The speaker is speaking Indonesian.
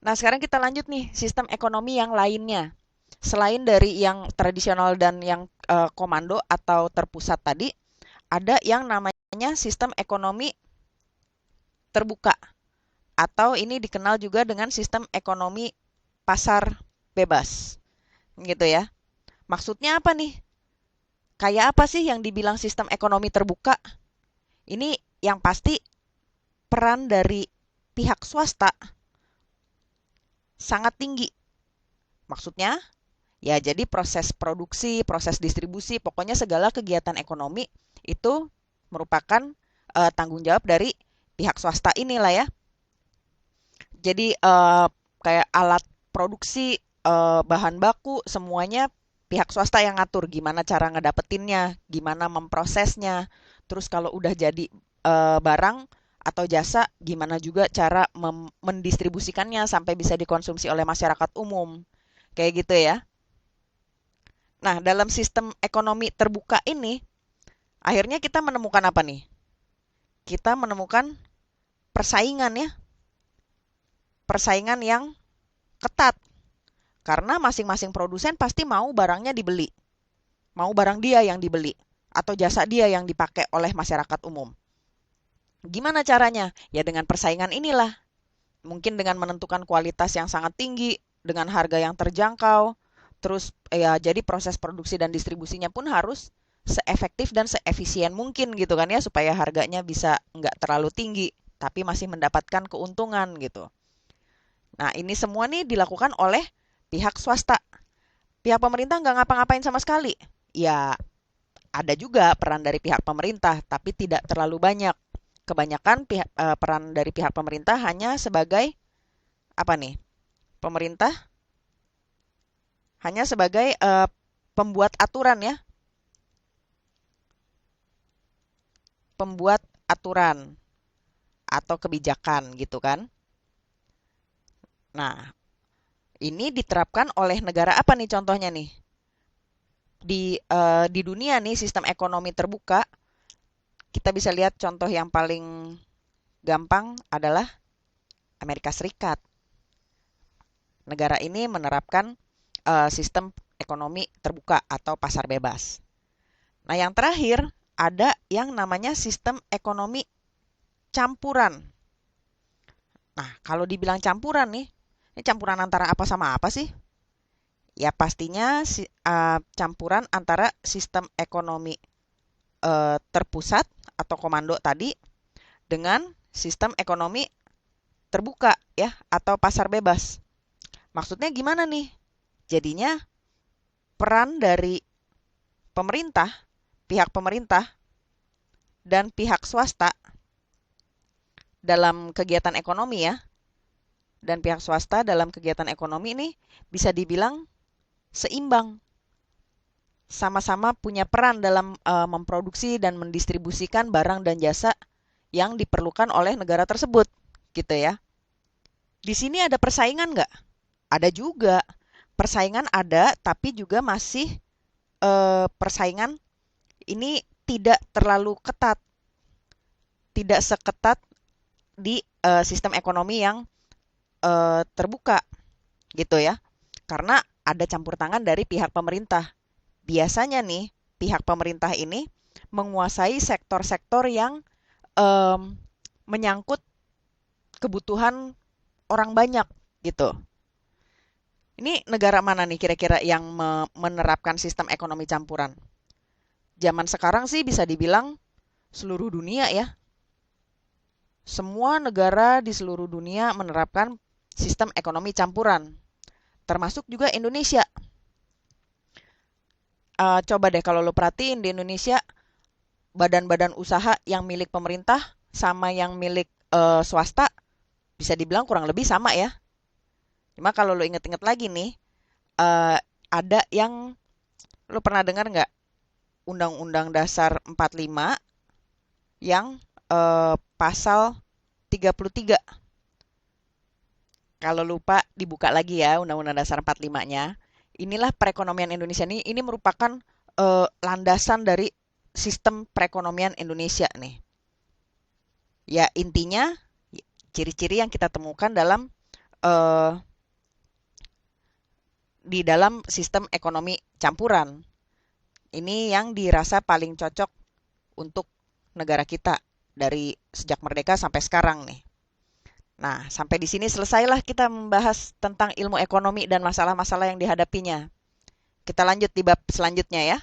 Nah, sekarang kita lanjut nih, sistem ekonomi yang lainnya. Selain dari yang tradisional dan yang komando atau terpusat tadi, ada yang namanya sistem ekonomi terbuka atau ini dikenal juga dengan sistem ekonomi pasar bebas. Gitu ya. Maksudnya apa nih? Kayak apa sih yang dibilang sistem ekonomi terbuka? Ini yang pasti peran dari pihak swasta sangat tinggi. Maksudnya, ya jadi proses produksi, proses distribusi, pokoknya segala kegiatan ekonomi itu merupakan tanggung jawab dari pihak swasta inilah ya. Jadi kayak alat produksi, bahan baku, semuanya pihak swasta yang ngatur gimana cara ngedapetinnya, gimana memprosesnya. Terus kalau udah jadi barang atau jasa, gimana juga cara mendistribusikannya sampai bisa dikonsumsi oleh masyarakat umum. Kayak gitu ya. Nah, dalam sistem ekonomi terbuka ini, akhirnya kita menemukan apa nih? Kita menemukan persaingan ya, persaingan yang ketat. Karena masing-masing produsen pasti mau barangnya dibeli. Mau barang dia yang dibeli. Atau jasa dia yang dipakai oleh masyarakat umum. Gimana caranya? Ya dengan persaingan inilah. Mungkin dengan menentukan kualitas yang sangat tinggi, dengan harga yang terjangkau. Terus ya jadi proses produksi dan distribusinya pun harus seefektif dan seefisien mungkin gitu kan ya. Supaya harganya bisa nggak terlalu tinggi. Tapi masih mendapatkan keuntungan gitu. Nah ini semua nih dilakukan oleh pihak swasta. Pihak pemerintah nggak ngapa-ngapain sama sekali. Ya, ada juga peran dari pihak pemerintah, tapi tidak terlalu banyak. Kebanyakan peran dari pihak pemerintah hanya sebagai apa nih? Pemerintah hanya sebagai pembuat aturan ya, pembuat aturan atau kebijakan gitu kan. Nah, ini diterapkan oleh negara apa nih contohnya nih? Di dunia nih sistem ekonomi terbuka, kita bisa lihat contoh yang paling gampang adalah Amerika Serikat. Negara ini menerapkan sistem ekonomi terbuka atau pasar bebas. Nah, yang terakhir ada yang namanya sistem ekonomi campuran. Nah, kalau dibilang campuran nih, ini campuran antara apa sama apa sih? Ya pastinya campuran antara sistem ekonomi terpusat atau komando tadi dengan sistem ekonomi terbuka ya atau pasar bebas. Maksudnya gimana nih? Jadinya peran dari pemerintah, pihak pemerintah dan pihak swasta dalam kegiatan ekonomi ya, dan pihak swasta dalam kegiatan ekonomi ini bisa dibilang seimbang. Sama-sama punya peran dalam memproduksi dan mendistribusikan barang dan jasa yang diperlukan oleh negara tersebut, gitu ya. Di sini ada persaingan nggak? Ada juga. Persaingan ada, tapi juga masih persaingan ini tidak terlalu ketat, tidak seketat di sistem ekonomi yang terbuka gitu ya. Karena ada campur tangan dari pihak pemerintah. Biasanya nih, pihak pemerintah ini menguasai sektor-sektor yang em, menyangkut kebutuhan orang banyak gitu. Ini negara mana nih kira-kira yang menerapkan sistem ekonomi campuran? Zaman sekarang sih bisa dibilang seluruh dunia ya. Semua negara di seluruh dunia menerapkan sistem ekonomi campuran, termasuk juga Indonesia. Coba deh kalau lo perhatiin di Indonesia, badan-badan usaha yang milik pemerintah sama yang milik swasta bisa dibilang kurang lebih sama ya. Cuma kalau lo inget-inget lagi nih, eh, ada yang lo pernah dengar nggak Undang-Undang Dasar 45 yang pasal 33. Kalau lupa dibuka lagi ya Undang-Undang Dasar 45-nya. Inilah perekonomian Indonesia ini merupakan landasan dari sistem perekonomian Indonesia nih. Ya intinya ciri-ciri yang kita temukan dalam eh, di dalam sistem ekonomi campuran. Ini yang dirasa paling cocok untuk negara kita dari sejak merdeka sampai sekarang nih. Nah, sampai di sini selesailah kita membahas tentang ilmu ekonomi dan masalah-masalah yang dihadapinya. Kita lanjut di bab selanjutnya ya.